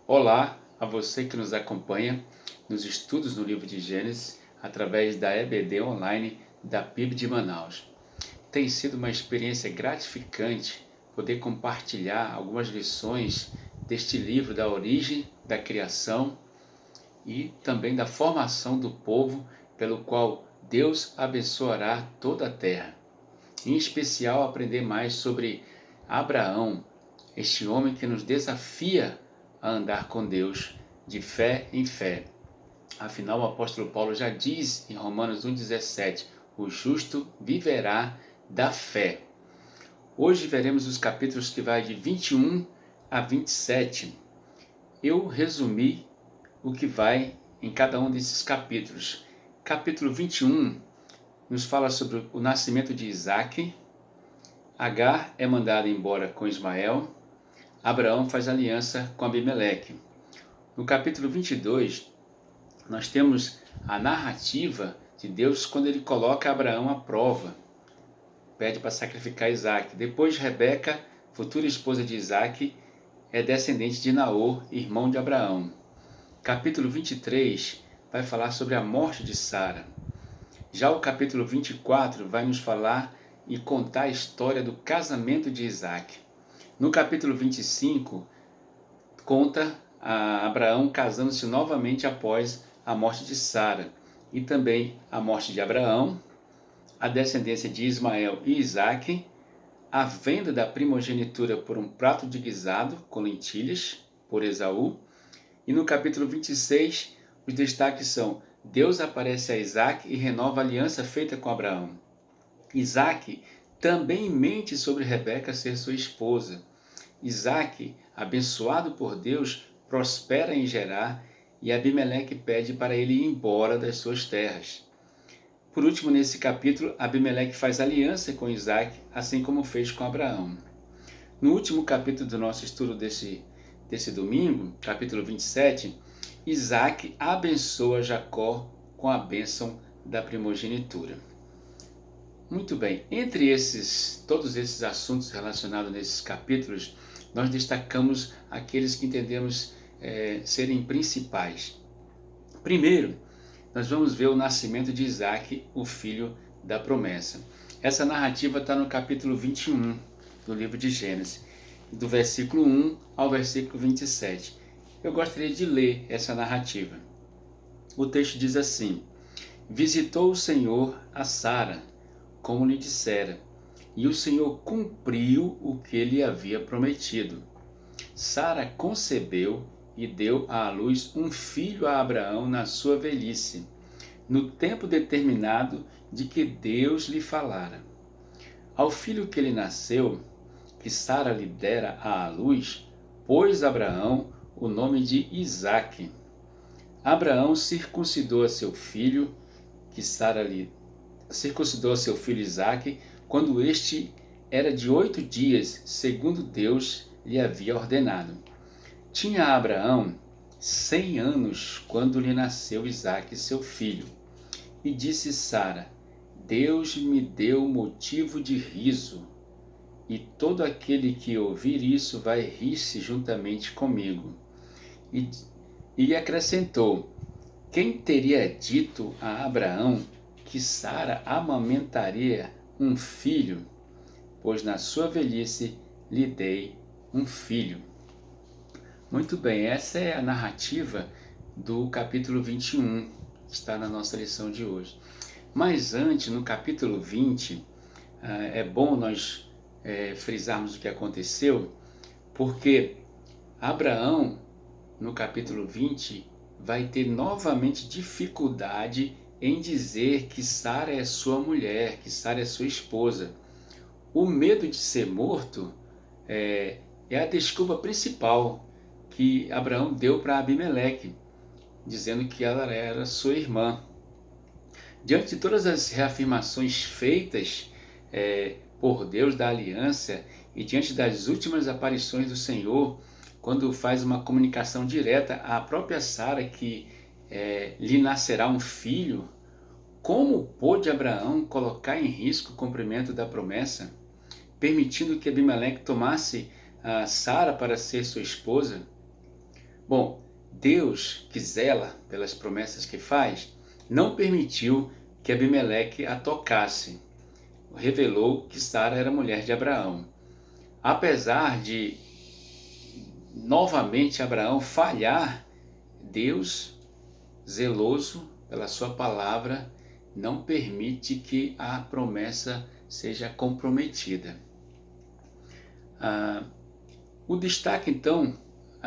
Olá a você que nos acompanha nos estudos no livro de Gênesis através da EBD Online da PIB de Manaus. Tem sido uma experiência gratificante poder compartilhar algumas lições deste livro da origem, da criação e também da formação do povo pelo qual Deus abençoará toda a terra. Em especial aprender mais sobre Abraão, este homem que nos desafia a andar com Deus de fé em fé. Afinal, o apóstolo Paulo já diz em Romanos 1,17: o justo viverá da fé. Hoje veremos os capítulos que vai de 21 a 27. Eu resumi o que vai em cada um desses capítulos. Capítulo 21 nos fala sobre o nascimento de Isaque. Agar é mandada embora com Ismael. Abraão faz aliança com Abimeleque. No capítulo 22, nós temos a narrativa de Deus quando ele coloca Abraão à prova. Pede para sacrificar Isaque. Depois, Rebeca, futura esposa de Isaque, é descendente de Naor, irmão de Abraão. Capítulo 23 vai falar sobre a morte de Sara. Já o capítulo 24 vai nos falar e contar a história do casamento de Isaque. No capítulo 25, conta a Abraão casando-se novamente após a morte de Sara, e também a morte de Abraão, a descendência de Ismael e Isaque, a venda da primogenitura por um prato de guisado com lentilhas por Esaú, e no capítulo 26, os destaques são: Deus aparece a Isaque e renova a aliança feita com Abraão. Isaque também mente sobre Rebeca ser sua esposa. Isaque, abençoado por Deus, prospera em Gerar e Abimeleque pede para ele ir embora das suas terras. Por último, nesse capítulo, Abimeleque faz aliança com Isaque, assim como fez com Abraão. No último capítulo do nosso estudo desse domingo, capítulo 27, Isaque abençoa Jacó com a bênção da primogenitura. Muito bem, entre todos esses assuntos relacionados nesses capítulos, nós destacamos aqueles que entendemos serem principais. Primeiro, nós vamos ver o nascimento de Isaque, o filho da promessa. Essa narrativa está no capítulo 21 do livro de Gênesis, do versículo 1 ao versículo 27. Eu gostaria de ler essa narrativa. O texto diz assim: Visitou o Senhor a Sara, como lhe dissera, e o Senhor cumpriu o que lhe havia prometido. Sara concebeu e deu à luz um filho a Abraão na sua velhice, no tempo determinado de que Deus lhe falara. Ao filho que lhe nasceu, que Sara lhe dera à luz, pôs Abraão o nome de Isaque. Abraão circuncidou a seu filho, que Sara lhe circuncidou a seu filho Isaque, quando este era de 8 dias, segundo Deus lhe havia ordenado. Tinha Abraão 100 anos quando lhe nasceu Isaque, seu filho. E disse Sara: Deus me deu motivo de riso, e todo aquele que ouvir isso vai rir-se juntamente comigo. E acrescentou: Quem teria dito a Abraão que Sara amamentaria um filho? Pois na sua velhice lhe dei um filho. Muito bem, essa é a narrativa do capítulo 21, que está na nossa lição de hoje. Mas antes, no capítulo 20, é bom nós frisarmos o que aconteceu, porque Abraão, no capítulo 20, vai ter novamente dificuldade em dizer que Sara é sua mulher, que Sara é sua esposa. O medo de ser morto é a desculpa principal que Abraão deu para Abimeleque, dizendo que ela era sua irmã. Diante de todas as reafirmações feitas por Deus da aliança e diante das últimas aparições do Senhor, quando faz uma comunicação direta à própria Sara que lhe nascerá um filho, como pôde Abraão colocar em risco o cumprimento da promessa, permitindo que Abimeleque tomasse a Sara para ser sua esposa? Bom, Deus, que zela pelas promessas que faz, não permitiu que Abimeleque a tocasse. Revelou que Sara era mulher de Abraão. Apesar de novamente Abraão falhar, Deus, zeloso pela sua palavra, não permite que a promessa seja comprometida. O destaque, então,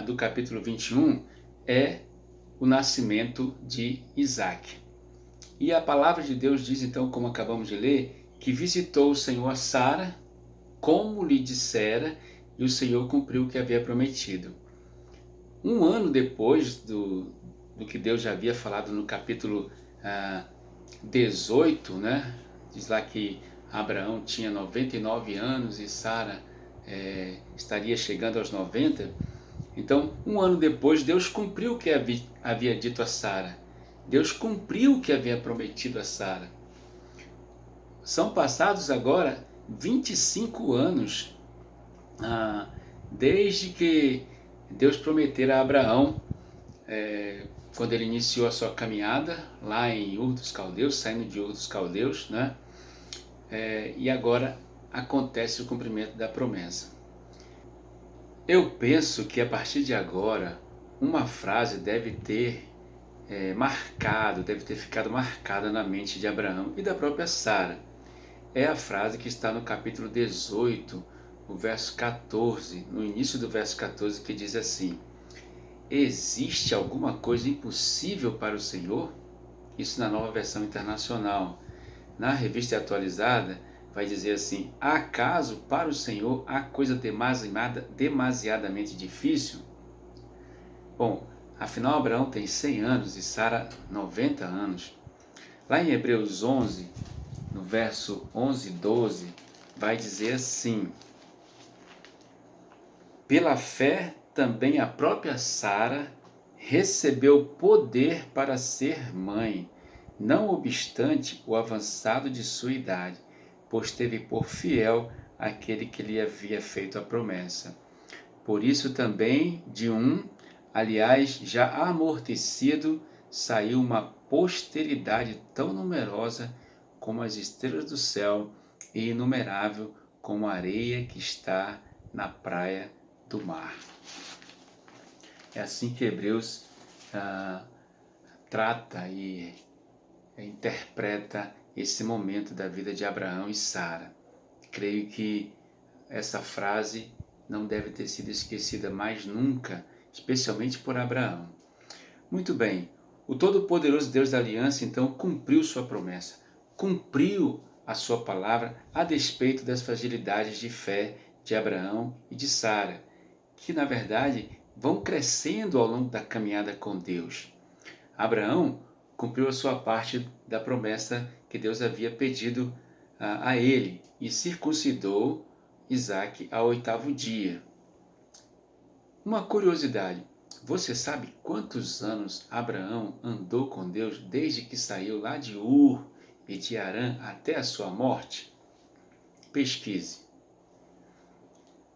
do capítulo 21 é o nascimento de Isaac. E a palavra de Deus diz, então, como acabamos de ler, que visitou o Senhor a Sara, como lhe dissera, e o Senhor cumpriu o que havia prometido. Um ano depois do que Deus já havia falado no capítulo 18, né? Diz lá que Abraão tinha 99 anos e Sara estaria chegando aos 90. Então, um ano depois, Deus cumpriu o que havia dito a Sara. Deus cumpriu o que havia prometido a Sara. São passados agora 25 anos desde que Deus prometera a Abraão, quando ele iniciou a sua caminhada lá em Ur dos Caldeus, saindo de Ur dos Caldeus, né? E agora acontece o cumprimento da promessa. Eu penso que a partir de agora, uma frase deve ter deve ter ficado marcada na mente de Abraão e da própria Sara. É a frase que está no capítulo 18, o verso 14, no início do verso 14, que diz assim: existe alguma coisa impossível para o Senhor? Isso na Nova Versão Internacional. Na Revista Atualizada vai dizer assim: acaso para o Senhor há coisa demasiadamente difícil? Bom, afinal Abraão tem 100 anos e Sara 90 anos. Lá em Hebreus 11, no verso 11 e 12, vai dizer assim: pela fé também a própria Sara recebeu poder para ser mãe, não obstante o avançado de sua idade, pois teve por fiel aquele que lhe havia feito a promessa. Por isso também de aliás já amortecido, saiu uma posteridade tão numerosa como as estrelas do céu e inumerável como a areia que está na praia do mar. É assim que Hebreus trata e interpreta esse momento da vida de Abraão e Sara. Creio que essa frase não deve ter sido esquecida mais nunca, especialmente por Abraão. Muito bem, o Todo-Poderoso Deus da Aliança então cumpriu sua promessa, cumpriu a sua palavra a despeito das fragilidades de fé de Abraão e de Sara, que na verdade vão crescendo ao longo da caminhada com Deus. Abraão cumpriu a sua parte da promessa que Deus havia pedido a ele e circuncidou Isaque ao 8º dia. Uma curiosidade, você sabe quantos anos Abraão andou com Deus desde que saiu lá de Ur e de Harã até a sua morte? Pesquise.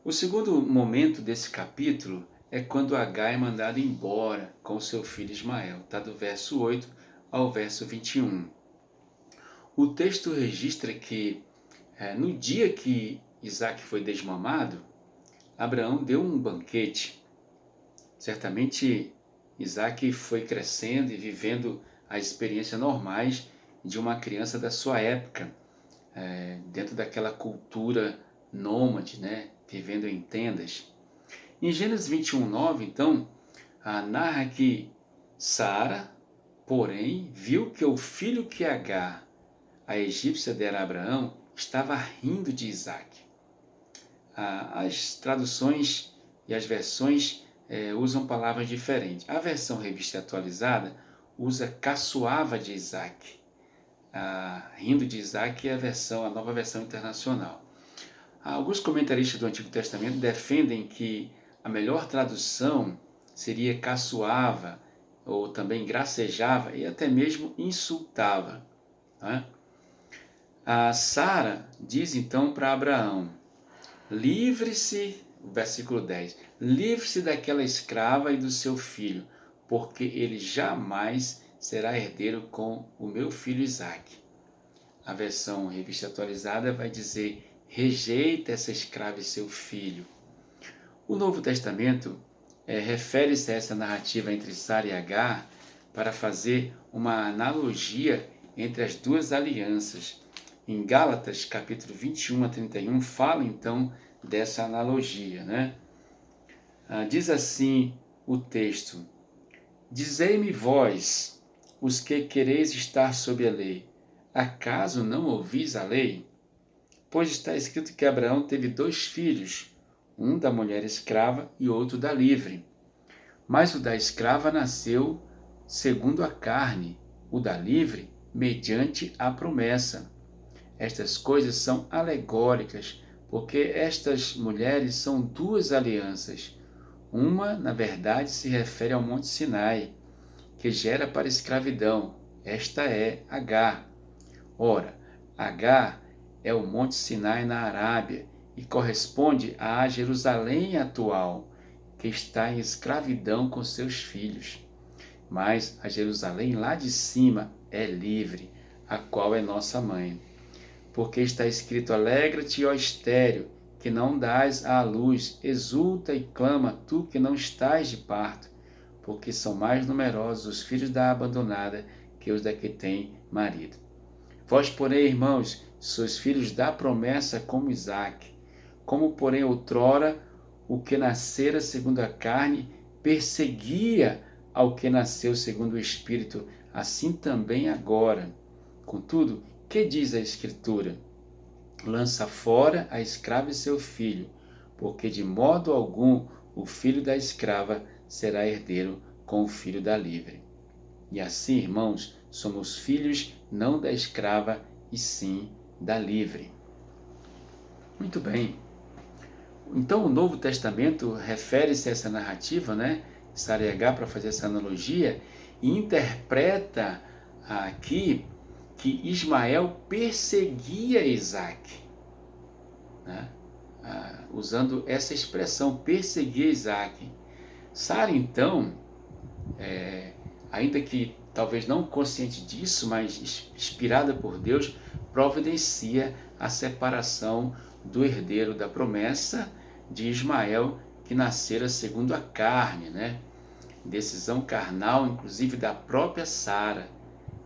O segundo momento desse capítulo é quando Agar é mandada embora com seu filho Ismael. Está do verso 8 ao verso 21. O texto registra que no dia que Isaac foi desmamado, Abraão deu um banquete. Certamente Isaac foi crescendo e vivendo as experiências normais de uma criança da sua época, dentro daquela cultura nômade, né? Vivendo em tendas. Em Gênesis 21:9, então, narra que Sara, porém, viu que o filho que Agar, a egípcia, dera a Abraão, estava rindo de Isaac. As traduções e as versões usam palavras diferentes. A versão Revista Atualizada usa caçoava de Isaac. Rindo de Isaac é a nova versão internacional. Alguns comentaristas do Antigo Testamento defendem que a melhor tradução seria caçoava, ou também gracejava e até mesmo insultava. Né? A Sara diz então para Abraão: livre-se versículo 10. Livre-se daquela escrava e do seu filho, porque ele jamais será herdeiro com o meu filho Isaque. A versão revista atualizada vai dizer: rejeita essa escrava e seu filho. O Novo Testamento refere-se a essa narrativa entre Sara e Agar para fazer uma analogia entre as duas alianças. Em Gálatas, capítulo 21 a 31, fala então dessa analogia, né? Diz assim o texto: Dizei-me vós, os que quereis estar sob a lei, acaso não ouvis a lei? Pois está escrito que Abraão teve 2 filhos, um da mulher escrava e outro da livre. Mas o da escrava nasceu segundo a carne, o da livre, mediante a promessa. Estas coisas são alegóricas, porque estas mulheres são 2 alianças. Uma, na verdade, se refere ao Monte Sinai, que gera para a escravidão. Esta é Agar. Ora, Agar é o Monte Sinai na Arábia e corresponde à Jerusalém atual, que está em escravidão com seus filhos. Mas a Jerusalém lá de cima é livre, a qual é nossa mãe. Porque está escrito: alegra-te, ó estéril, que não dás à luz, exulta e clama, tu que não estás de parto, porque são mais numerosos os filhos da abandonada que os da que tem marido. Vós, porém, irmãos, sois filhos da promessa como Isaque. Como, porém, outrora o que nascera segundo a carne perseguia ao que nasceu segundo o Espírito, assim também agora. Contudo, que diz a Escritura? Lança fora a escrava e seu filho, porque de modo algum o filho da escrava será herdeiro com o filho da livre. E assim, irmãos, somos filhos não da escrava, e sim da livre. Muito bem. Então o Novo Testamento refere-se a essa narrativa, né? Sara e Agar, para fazer essa analogia, e interpreta aqui que Ismael perseguia Isaque, né? Usando essa expressão, perseguia Isaque. Sara, então, ainda que talvez não consciente disso, mas inspirada por Deus, providencia a separação do herdeiro da promessa de Ismael, que nascera segundo a carne, né? Decisão carnal, inclusive da própria Sara,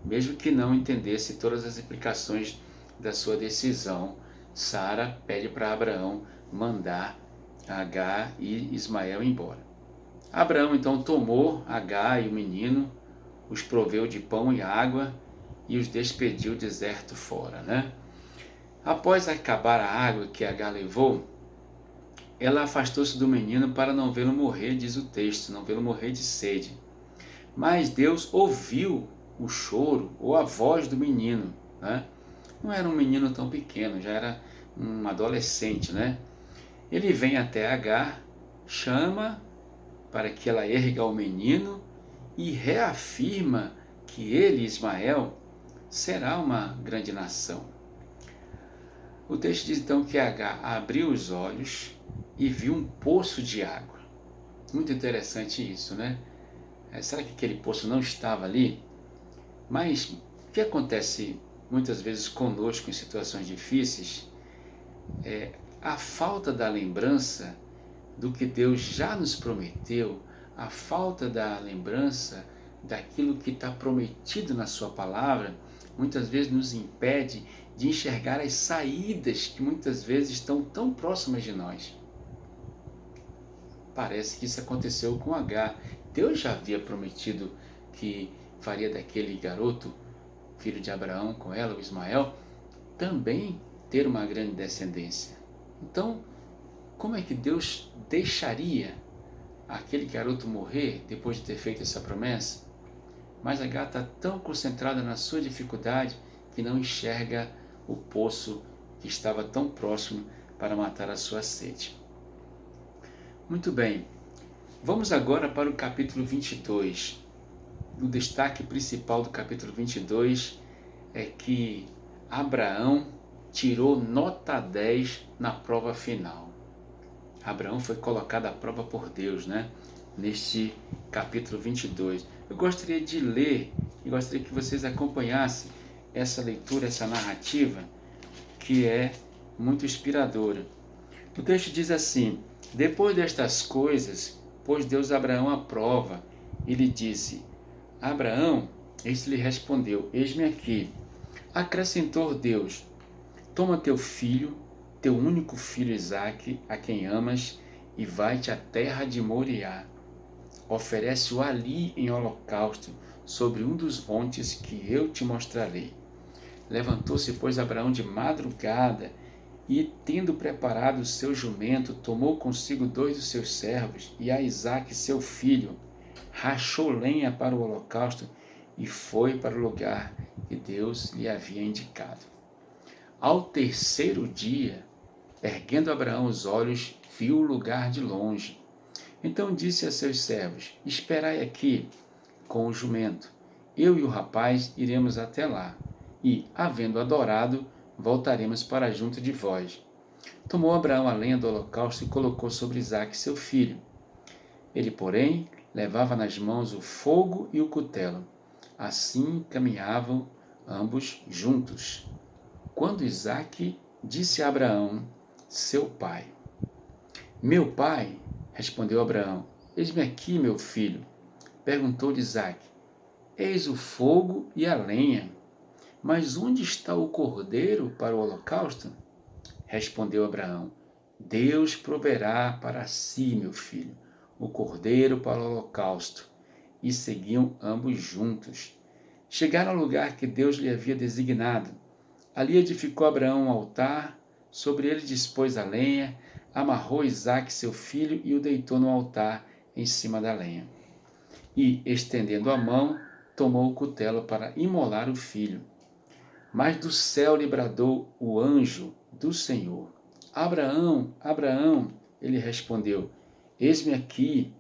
mesmo que não entendesse todas as implicações da sua decisão. Sara pede para Abraão mandar Agar e Ismael embora. Abraão então tomou Agar e o menino, os proveu de pão e água e os despediu deserto fora, né? Após acabar a água que Agar levou, ela afastou-se do menino para não vê-lo morrer, diz o texto, não vê-lo morrer de sede. Mas Deus ouviu o choro ou a voz do menino, né? Não era um menino tão pequeno, já era um adolescente, né? Ele vem até Agar, chama para que ela erga o menino e reafirma que ele, Ismael, será uma grande nação. O texto diz então que Agar abriu os olhos e viu um poço de água. Muito interessante isso, né? Será que aquele poço não estava ali? Mas o que acontece muitas vezes conosco em situações difíceis é a falta da lembrança do que Deus já nos prometeu, a falta da lembrança daquilo que está prometido na sua palavra, muitas vezes nos impede de enxergar as saídas que muitas vezes estão tão próximas de nós. Parece que isso aconteceu com Agar. Deus já havia prometido que faria daquele garoto, filho de Abraão com ela, o Ismael, também ter uma grande descendência. Então, como é que Deus deixaria aquele garoto morrer depois de ter feito essa promessa? Mas Agar está tão concentrada na sua dificuldade que não enxerga o poço que estava tão próximo para matar a sua sede. Muito bem, vamos agora para o capítulo 22. O destaque principal do capítulo 22 é que Abraão tirou nota 10 na prova final. Abraão foi colocado à prova por Deus, né? Neste capítulo 22. Eu gostaria de ler e gostaria que vocês acompanhassem essa leitura, essa narrativa, que é muito inspiradora. O texto diz assim: depois destas coisas, pôs Deus Abraão à prova e lhe disse: Abraão, este lhe respondeu: eis-me aqui. Acrescentou Deus: toma teu filho, teu único filho Isaque, a quem amas, e vai-te à terra de Moriá. Oferece-o ali em holocausto, sobre um dos montes que eu te mostrarei. Levantou-se, pois, Abraão de madrugada, e, tendo preparado o seu jumento, tomou consigo 2 dos seus servos, e a Isaque, seu filho, rachou lenha para o holocausto, e foi para o lugar que Deus lhe havia indicado. Ao terceiro dia, erguendo Abraão os olhos, viu o lugar de longe. Então disse a seus servos: esperai aqui com o jumento. Eu e o rapaz iremos até lá, e, havendo adorado, voltaremos para junto de vós. Tomou Abraão a lenha do holocausto e colocou sobre Isaque, seu filho. Ele, porém, levava nas mãos o fogo e o cutelo. Assim caminhavam ambos juntos. Quando Isaque disse a Abraão, seu pai: meu pai, respondeu Abraão, eis-me aqui, meu filho. Perguntou-lhe Isaque: eis o fogo e a lenha, mas onde está o cordeiro para o holocausto? Respondeu Abraão: Deus proverá para si, meu filho, o cordeiro para o holocausto. E seguiam ambos juntos. Chegaram ao lugar que Deus lhe havia designado. Ali edificou Abraão um altar, sobre ele dispôs a lenha, amarrou Isaque, seu filho, e o deitou no altar em cima da lenha. E, estendendo a mão, tomou o cutelo para imolar o filho. Mas do céu lhe bradou o anjo do Senhor: Abraão, Abraão! Ele respondeu: eis-me aqui.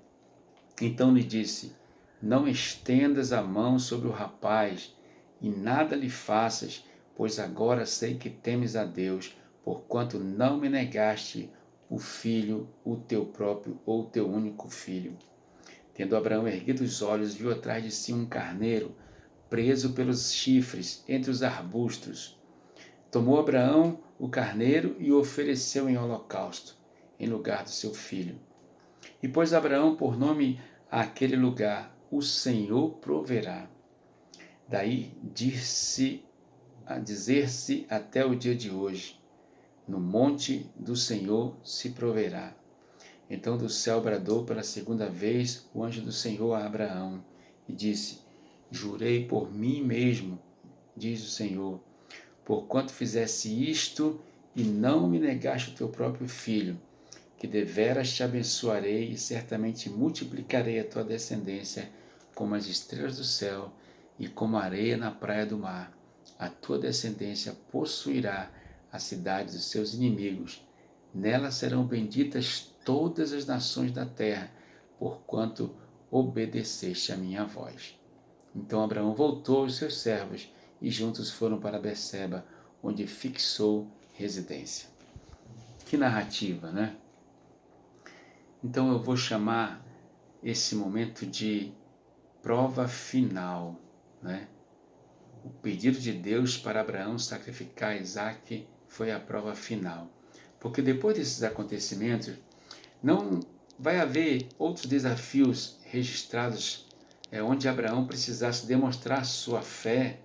Então lhe disse: não estendas a mão sobre o rapaz, e nada lhe faças, pois agora sei que temes a Deus, porquanto não me negaste o filho, o teu próprio ou teu único filho. Tendo Abraão erguido os olhos, viu atrás de si um carneiro, preso pelos chifres entre os arbustos. Tomou Abraão o carneiro e o ofereceu em holocausto, em lugar do seu filho. E pôs Abraão por nome àquele lugar: o Senhor proverá. Daí dizer-se até o dia de hoje: no monte do Senhor se proverá. Então do céu bradou pela segunda vez o anjo do Senhor a Abraão e disse: jurei por mim mesmo, diz o Senhor, porquanto fizesse isto e não me negaste o teu próprio filho, que deveras te abençoarei e certamente multiplicarei a tua descendência como as estrelas do céu e como a areia na praia do mar. A tua descendência possuirá a cidade dos seus inimigos. Nela serão benditas todas as nações da terra, porquanto obedeceste a minha voz. Então Abraão voltou aos seus servos e juntos foram para Berseba, onde fixou residência. Que narrativa, né? Então eu vou chamar esse momento de prova final, né? O pedido de Deus para Abraão sacrificar Isaque foi a prova final. Porque depois desses acontecimentos, não vai haver outros desafios registrados onde Abraão precisasse demonstrar sua fé,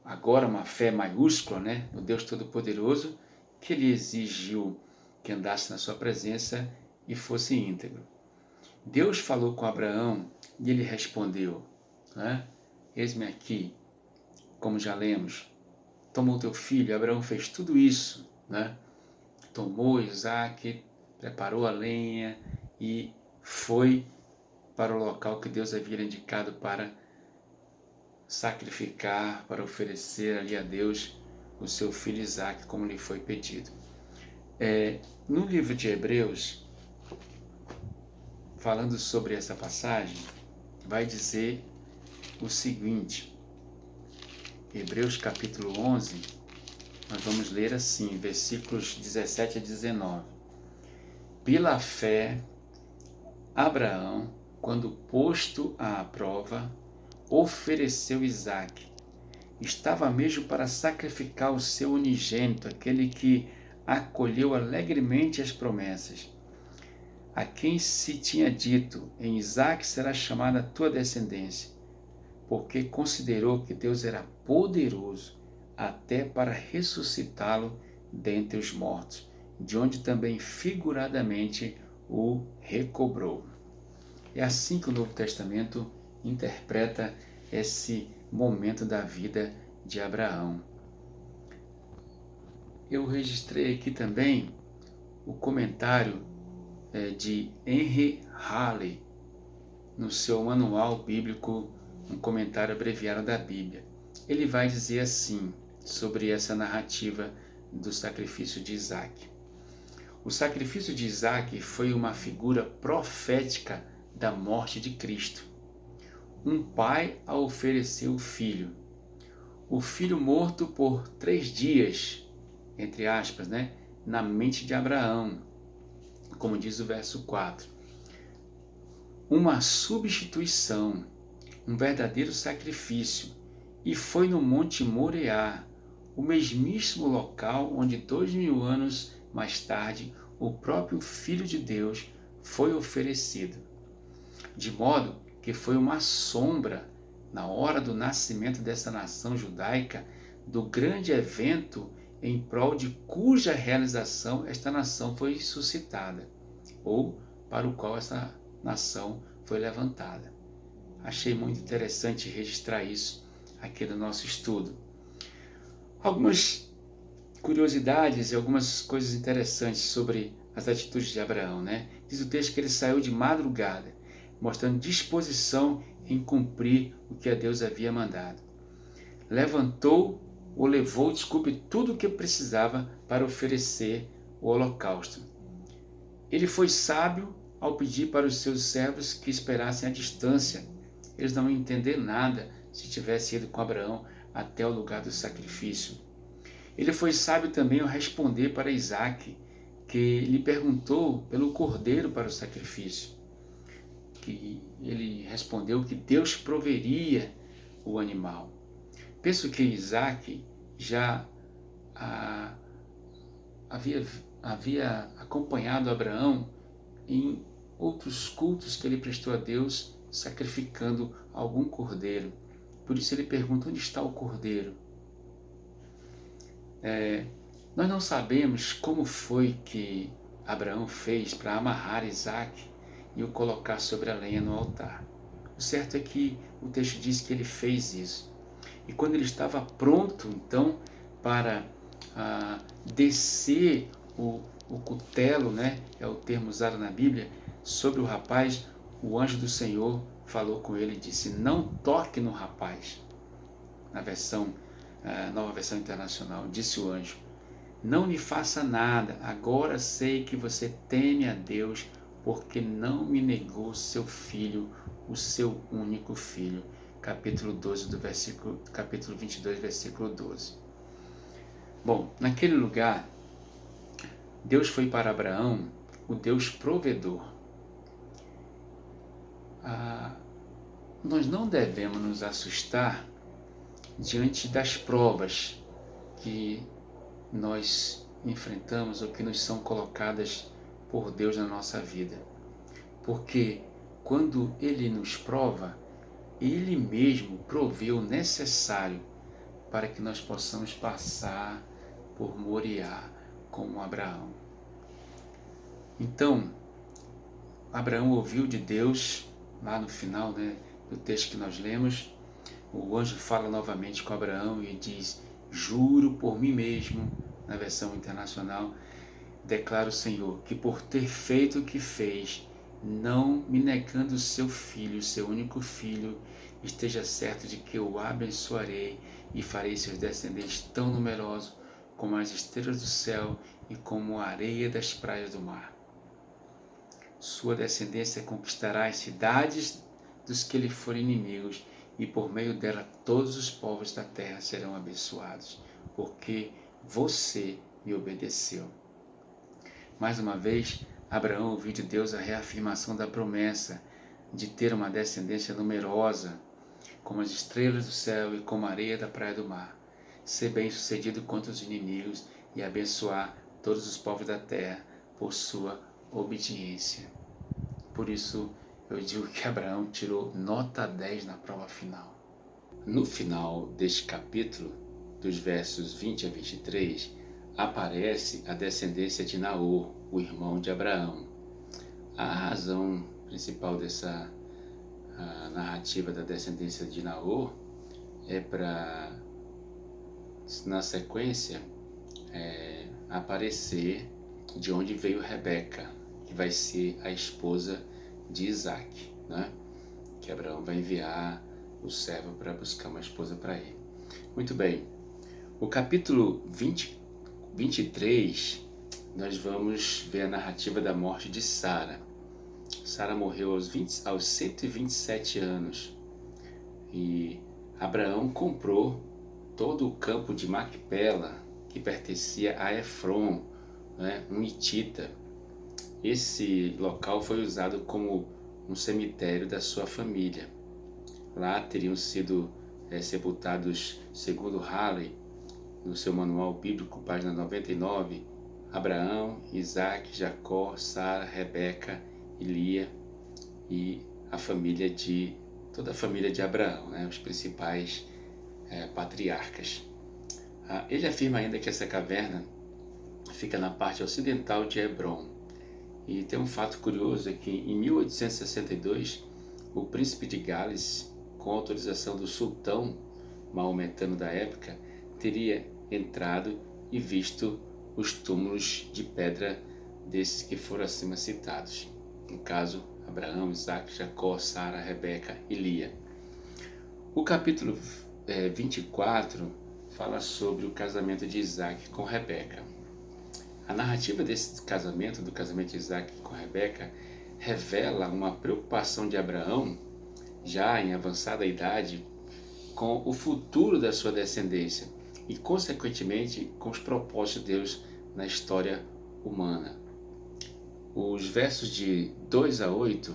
agora uma fé maiúscula, né, no Deus Todo-Poderoso, que ele exigiu que andasse na sua presença e fosse íntegro. Deus falou com Abraão e ele respondeu, né, eis-me aqui, como já lemos, tomou teu filho. Abraão fez tudo isso, né? Tomou Isaque, preparou a lenha e foi para o local que Deus havia indicado para sacrificar, para oferecer ali a Deus o seu filho Isaque, como lhe foi pedido. No livro de Hebreus, falando sobre essa passagem, vai dizer o seguinte: Hebreus capítulo 11, nós vamos ler assim, versículos 17 a 19. Pela fé, Abraão, quando posto à prova, ofereceu Isaque. Estava mesmo para sacrificar o seu unigênito, aquele que acolheu alegremente as promessas. A quem se tinha dito, em Isaque será chamada a tua descendência, porque considerou que Deus era poderoso até para ressuscitá-lo dentre os mortos, de onde também figuradamente o recobrou. É assim que o Novo Testamento interpreta esse momento da vida de Abraão. Eu registrei aqui também o comentário de Henry Halley no seu manual bíblico, um comentário abreviado da Bíblia. Ele vai dizer assim sobre essa narrativa do sacrifício de Isaque. O sacrifício de Isaque foi uma figura profética da morte de Cristo. Um pai a ofereceu o filho morto por 3 dias, entre aspas, na mente de Abraão, como diz o verso 4. Uma substituição, um verdadeiro sacrifício, e foi no Monte Moriá, o mesmíssimo local onde 2000 anos mais tarde o próprio Filho de Deus foi oferecido. De modo que foi uma sombra, na hora do nascimento dessa nação judaica, do grande evento em prol de cuja realização esta nação foi suscitada, ou para o qual essa nação foi levantada. Achei muito interessante registrar isso aqui no nosso estudo. Algumas curiosidades e algumas coisas interessantes sobre as atitudes de Abraão, Diz o texto que ele saiu de madrugada, mostrando disposição em cumprir o que a Deus havia mandado. Levou tudo o que precisava para oferecer o holocausto. Ele foi sábio ao pedir para os seus servos que esperassem à distância. Eles não iam entender nada se tivesse ido com Abraão até o lugar do sacrifício. Ele foi sábio também ao responder para Isaque, que lhe perguntou pelo cordeiro para o sacrifício. Que ele respondeu que Deus proveria o animal. Penso que Isaque já havia acompanhado Abraão em outros cultos que ele prestou a Deus, sacrificando algum cordeiro. Por isso ele pergunta: onde está o cordeiro? Nós não sabemos como foi que Abraão fez para amarrar Isaque e o colocar sobre a lenha no altar. O certo é que o texto diz que ele fez isso. E quando ele estava pronto, então, para descer o cutelo, é o termo usado na Bíblia, sobre o rapaz, o anjo do Senhor falou com ele e disse: não toque no rapaz. Na Nova Versão Internacional, disse o anjo: não lhe faça nada, agora sei que você teme a Deus, porque não me negou seu filho, o seu único filho. Capítulo 22, versículo 12. Bom, naquele lugar, Deus foi para Abraão o Deus provedor. Nós não devemos nos assustar diante das provas que nós enfrentamos ou que nos são colocadas por Deus na nossa vida. Porque quando Ele nos prova, Ele mesmo provê o necessário para que nós possamos passar por Moriá como Abraão. Então, Abraão ouviu de Deus, lá no final do texto que nós lemos, o anjo fala novamente com Abraão e diz: juro por mim mesmo, na versão internacional, declara o Senhor, que por ter feito o que fez, não me negando seu filho, seu único filho, esteja certo de que eu o abençoarei e farei seus descendentes tão numerosos como as estrelas do céu e como a areia das praias do mar. Sua descendência conquistará as cidades dos que lhe forem inimigos, e por meio dela todos os povos da terra serão abençoados, porque você me obedeceu. Mais uma vez, Abraão ouviu de Deus a reafirmação da promessa de ter uma descendência numerosa, como as estrelas do céu e como a areia da praia do mar, ser bem-sucedido contra os inimigos e abençoar todos os povos da terra por sua obediência. Por isso, eu digo que Abraão tirou nota 10 na prova final. No final deste capítulo, dos versos 20 a 23, aparece a descendência de Naor, o irmão de Abraão. A razão principal dessa narrativa da descendência de Naor é para, na sequência, aparecer de onde veio Rebeca, que vai ser a esposa de Isaac, né? Que Abraão vai enviar o servo para buscar uma esposa para ele. Muito bem, o capítulo 23, nós vamos ver a narrativa da morte de Sara. Sara morreu aos 127 anos e Abraão comprou todo o campo de Macpela, que pertencia a Efron, né, um hitita. Esse local foi usado como um cemitério da sua família. Lá teriam sido sepultados, segundo Halley, no seu manual bíblico, página 99, Abraão, Isaac, Jacó, Sara, Rebeca e Lia e toda a família de Abraão, né, os principais patriarcas. Ele afirma ainda que essa caverna fica na parte ocidental de Hebron. E tem um fato curioso, é que em 1862, o príncipe de Gales, com autorização do sultão maometano da época, teria entrado e visto os túmulos de pedra desses que foram acima citados. No caso, Abraão, Isaac, Jacó, Sara, Rebeca e Lia. O capítulo 24 fala sobre o casamento de Isaac com Rebeca. A narrativa desse casamento, do casamento de Isaac com Rebeca, revela uma preocupação de Abraão, já em avançada idade, com o futuro da sua descendência e, consequentemente, com os propósitos de Deus na história humana. Os versos de 2 a 8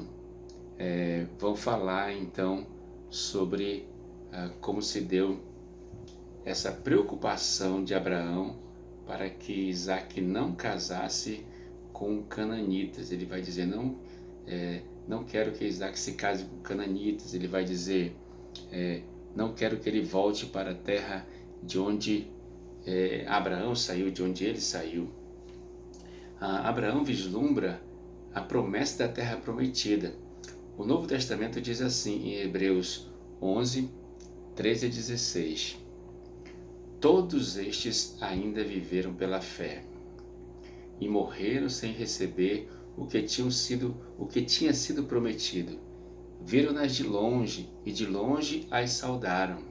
vão falar, então, sobre como se deu essa preocupação de Abraão para que Isaac não casasse com cananitas. Ele vai dizer, não quero que Isaac se case com cananitas. Ele vai dizer, não quero que ele volte para a terra de onde Abraão saiu, de onde ele saiu. Abraão vislumbra a promessa da terra prometida. O Novo Testamento diz assim, em Hebreus 11, 13 a 16. Todos estes ainda viveram pela fé e morreram sem receber o que tinha sido prometido. Viram-nas de longe e de longe as saudaram,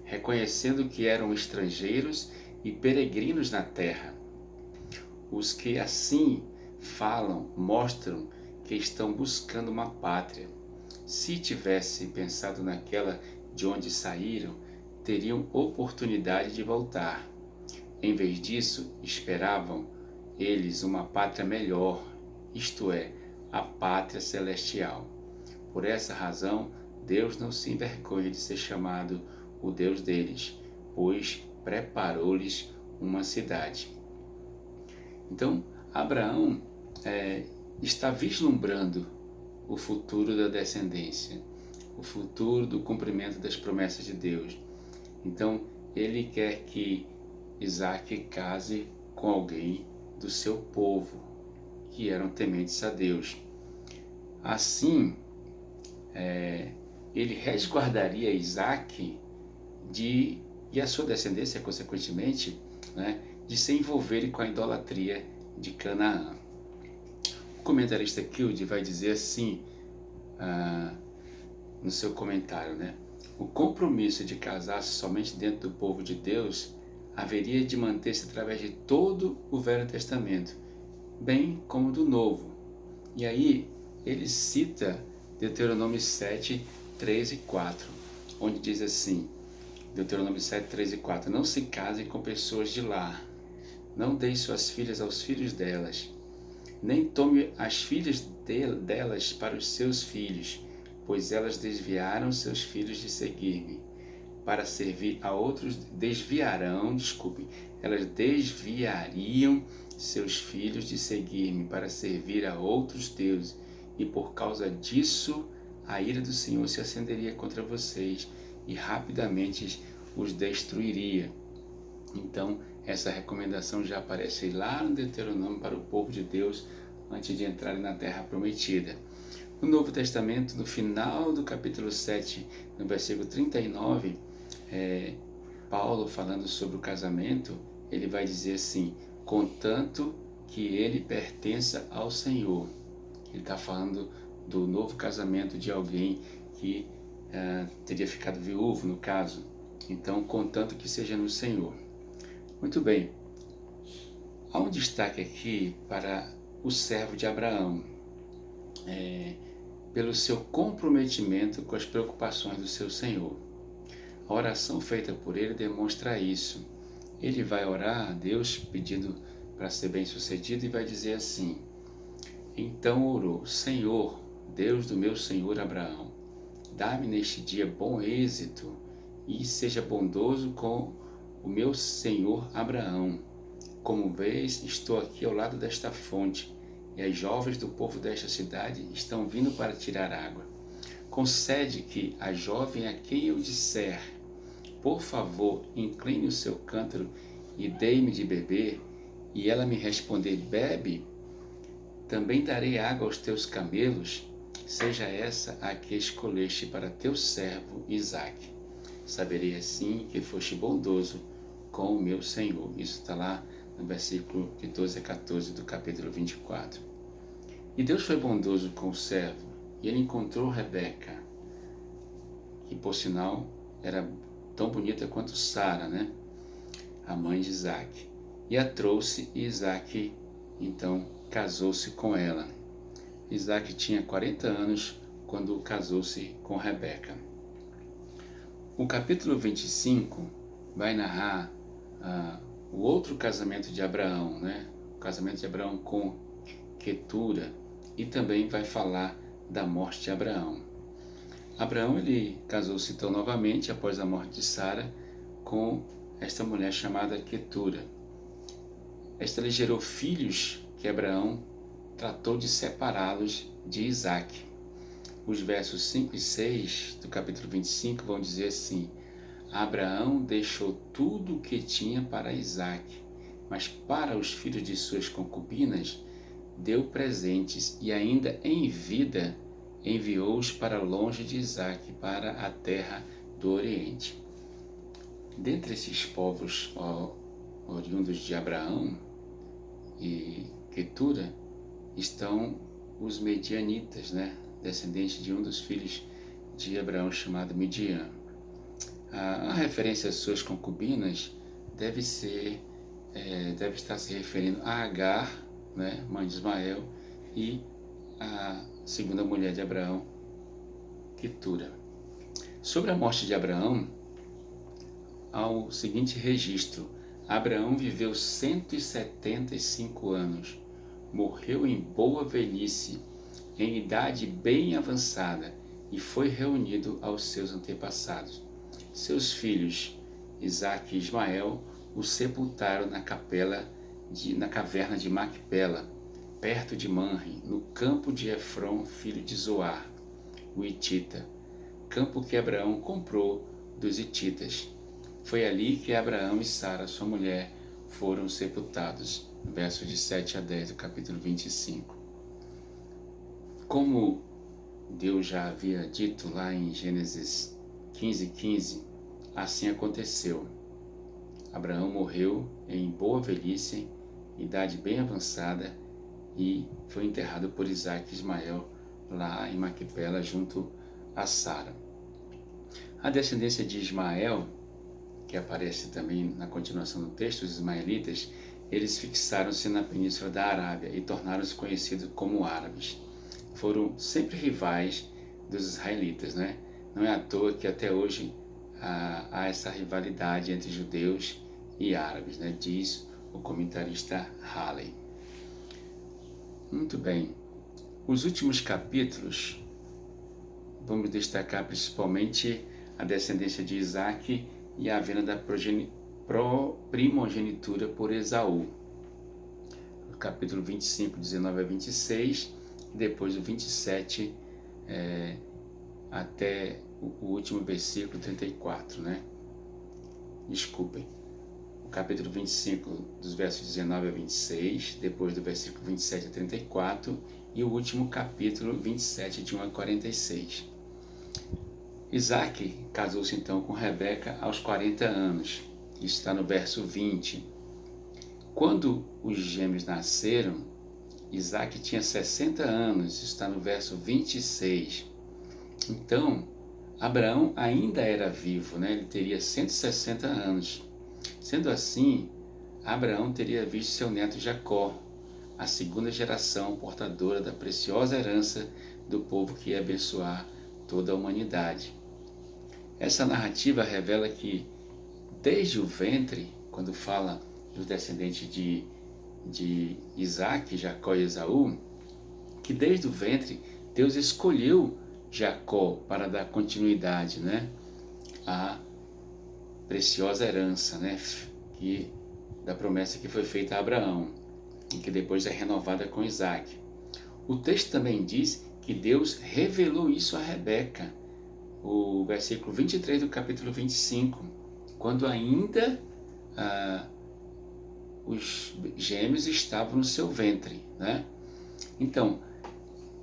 reconhecendo que eram estrangeiros e peregrinos na terra. Os que assim falam mostram que estão buscando uma pátria. Se tivessem pensado naquela de onde saíram, teriam oportunidade de voltar. Em vez disso, esperavam eles uma pátria melhor, isto é, a pátria celestial. Por essa razão, Deus não se envergonha de ser chamado o Deus deles, pois preparou-lhes uma cidade. Então, Abraão está vislumbrando o futuro da descendência, o futuro do cumprimento das promessas de Deus. Então, ele quer que Isaac case com alguém do seu povo, que eram tementes a Deus. Assim, ele resguardaria Isaac e a sua descendência, consequentemente, de se envolverem com a idolatria de Canaã. O comentarista Kilde vai dizer assim, no seu comentário, o compromisso de casar-se somente dentro do povo de Deus haveria de manter-se através de todo o Velho Testamento, bem como do Novo. E aí ele cita Deuteronômio 7, 3 e 4, onde diz assim, Deuteronômio 7, 3 e 4, não se casem com pessoas de lá, não deem suas filhas aos filhos delas, nem tome as filhas delas para os seus filhos, pois elas desviaram seus filhos de seguir-me, para servir a outros, elas desviariam seus filhos de seguir-me para servir a outros deuses, e por causa disso a ira do Senhor se acenderia contra vocês e rapidamente os destruiria. Então, essa recomendação já aparece lá no Deuteronômio para o povo de Deus antes de entrarem na terra prometida. No Novo Testamento, no final do capítulo 7, no versículo 39, Paulo, falando sobre o casamento, ele vai dizer assim: contanto que ele pertença ao Senhor. Ele está falando do novo casamento de alguém que teria ficado viúvo, no caso. Então, contanto que seja no Senhor. Muito bem. Há um destaque aqui para o servo de Abraão, pelo seu comprometimento com as preocupações do seu Senhor. A oração feita por ele demonstra isso. Ele vai orar a Deus pedindo para ser bem-sucedido e vai dizer assim: então orou: Senhor, Deus do meu senhor Abraão, dá-me neste dia bom êxito e seja bondoso com o meu senhor Abraão. Como vês, estou aqui ao lado desta fonte e as jovens do povo desta cidade estão vindo para tirar água. Concede que a jovem a quem eu disser, por favor, incline o seu cântaro e dê-me de beber, e ela me responder, bebe, também darei água aos teus camelos, seja essa a que escolheste para teu servo Isaque. Saberei assim que foste bondoso com o meu Senhor. Isso está lá no versículo de 12 a 14 do capítulo 24. E Deus foi bondoso com o servo, e ele encontrou Rebeca, que por sinal era tão bonita quanto Sara, né? A mãe de Isaque. E a trouxe, e Isaque então casou-se com ela. Isaque tinha 40 anos quando casou-se com Rebeca. O capítulo 25 vai narrar o outro casamento de Abraão, né? O casamento de Abraão com Quetura, e também vai falar da morte de Abraão. Abraão ele casou-se então novamente após a morte de Sara com esta mulher chamada Quetura. Esta lhe gerou filhos que Abraão tratou de separá-los de Isaque. Os versos 5 e 6 do capítulo 25 vão dizer assim: Abraão deixou tudo o que tinha para Isaque, mas para os filhos de suas concubinas deu presentes e ainda em vida enviou-os para longe de Isaque, para a terra do Oriente. Dentre esses povos oriundos de Abraão e Quetura estão os medianitas, né? Descendentes de um dos filhos de Abraão chamado Midian. A referência às suas concubinas deve estar se referindo a Agar, né, mãe de Ismael, e a segunda mulher de Abraão, Quetura. Sobre a morte de Abraão, há o seguinte registro: Abraão viveu 175 anos, morreu em boa velhice, em idade bem avançada, e foi reunido aos seus antepassados. Seus filhos, Isaque e Ismael, o sepultaram na caverna de Macpela, perto de Manre, no campo de Efron, filho de Zoar, o Hitita, campo que Abraão comprou dos hititas. Foi ali que Abraão e Sara, sua mulher, foram sepultados. Versos de 7 a 10 do capítulo 25. Como Deus já havia dito lá em Gênesis 15:15, assim aconteceu. Abraão morreu em boa velhice, idade bem avançada, e foi enterrado por Isaque e Ismael lá em Macpela junto a Sara. A descendência de Ismael, que aparece também na continuação do texto, os ismaelitas, eles fixaram-se na península da Arábia e tornaram-se conhecidos como árabes. Foram sempre rivais dos israelitas, né? Não é à toa que até hoje há essa rivalidade entre judeus e árabes, né? Diz o comentarista Halley. Muito bem. Os últimos capítulos, vamos destacar principalmente a descendência de Isaac e a venda da primogenitura por Esaú. No capítulo 25, 19 a 26, e depois do 27 até o último versículo 34, né? Desculpem. O capítulo 25, dos versos 19 a 26, depois do versículo 27 a 34, e o último capítulo 27, de 1 a 46. Isaac casou-se então com Rebeca aos 40 anos. Isso está no verso 20. Quando os gêmeos nasceram, Isaac tinha 60 anos. Isso está no verso 26. Então, Abraão ainda era vivo, né? Ele teria 160 anos. Sendo assim, Abraão teria visto seu neto Jacó, a segunda geração portadora da preciosa herança do povo que ia abençoar toda a humanidade. Essa narrativa revela que, desde o ventre, quando fala dos descendentes de Isaac, Jacó e Esaú, que desde o ventre Deus escolheu Jacó para dar continuidade, né, à preciosa herança, né, da promessa que foi feita a Abraão e que depois é renovada com Isaac. O texto também diz que Deus revelou isso a Rebeca, o versículo 23 do capítulo 25, quando ainda os gêmeos estavam no seu ventre, né? Então,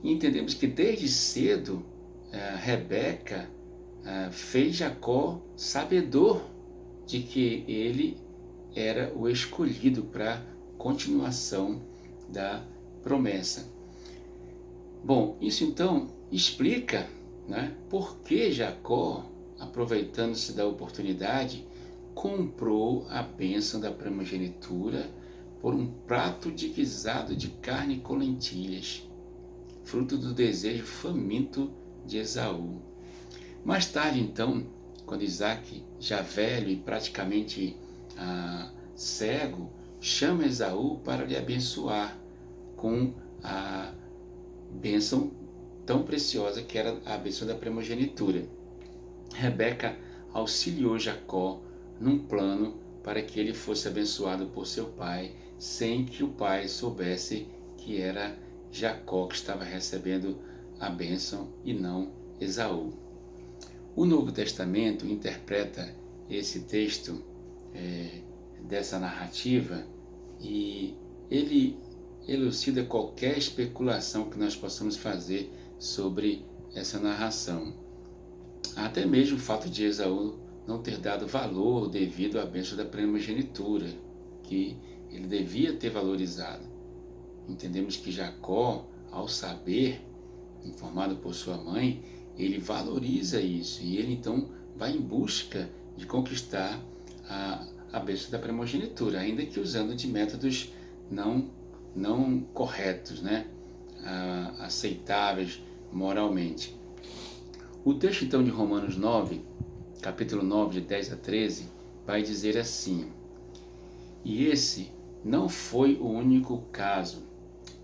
entendemos que desde cedo Rebeca fez Jacó sabedor de que ele era o escolhido para a continuação da promessa. Bom, isso então explica, né, por que Jacó, aproveitando-se da oportunidade, comprou a bênção da primogenitura por um prato de guisado de carne com lentilhas, fruto do desejo faminto de Esaú. Mais tarde, então, quando Isaac, já velho e praticamente cego, chama Esaú para lhe abençoar com a bênção tão preciosa que era a bênção da primogenitura. Rebeca auxiliou Jacó num plano para que ele fosse abençoado por seu pai, sem que o pai soubesse que era Jacó que estava recebendo a bênção e não Esaú. O Novo Testamento interpreta esse texto dessa narrativa e ele elucida qualquer especulação que nós possamos fazer sobre essa narração. Até mesmo o fato de Esaú não ter dado valor devido à bênção da primogenitura, que ele devia ter valorizado. Entendemos que Jacó, ao saber, informado por sua mãe, ele valoriza isso e ele então vai em busca de conquistar a bênção da primogenitura, ainda que usando de métodos não corretos, né? Aceitáveis moralmente. O texto então de Romanos 9, capítulo 9, de 10 a 13, vai dizer assim: E esse não foi o único caso.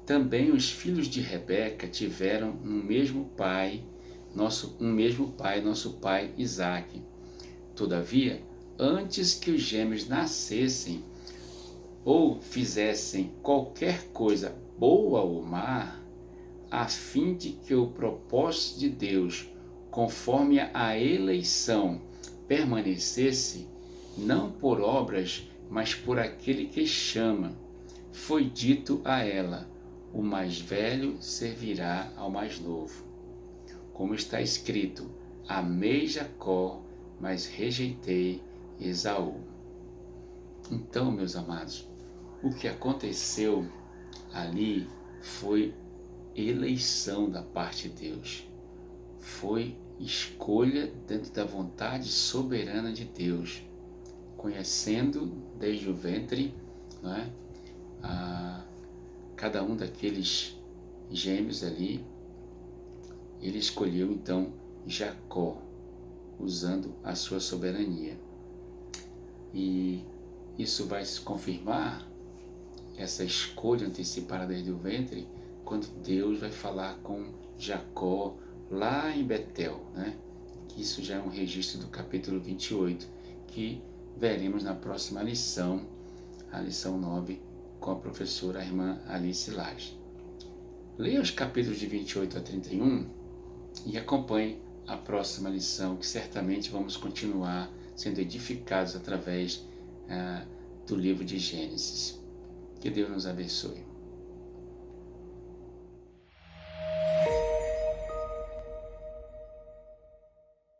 Também os filhos de Rebeca tiveram um mesmo pai, nosso pai Isaque. Todavia, antes que os gêmeos nascessem ou fizessem qualquer coisa boa ou má, a fim de que o propósito de Deus, conforme a eleição, permanecesse, não por obras, mas por aquele que chama, foi dito a ela: o mais velho servirá ao mais novo. Como está escrito: amei Jacó, mas rejeitei Esaú. Então, meus amados, o que aconteceu ali foi eleição da parte de Deus. Foi escolha dentro da vontade soberana de Deus, conhecendo desde o ventre, não é, cada um daqueles gêmeos ali. Ele escolheu então Jacó, usando a sua soberania. E isso vai se confirmar, essa escolha antecipada desde o ventre, quando Deus vai falar com Jacó lá em Betel, né? Que isso já é um registro do capítulo 28, que veremos na próxima lição, a lição 9, com a professora, a irmã Alice Lage. Leia os capítulos de 28 a 31 e acompanhe a próxima lição, que certamente vamos continuar sendo edificados através do livro de Gênesis. Que Deus nos abençoe.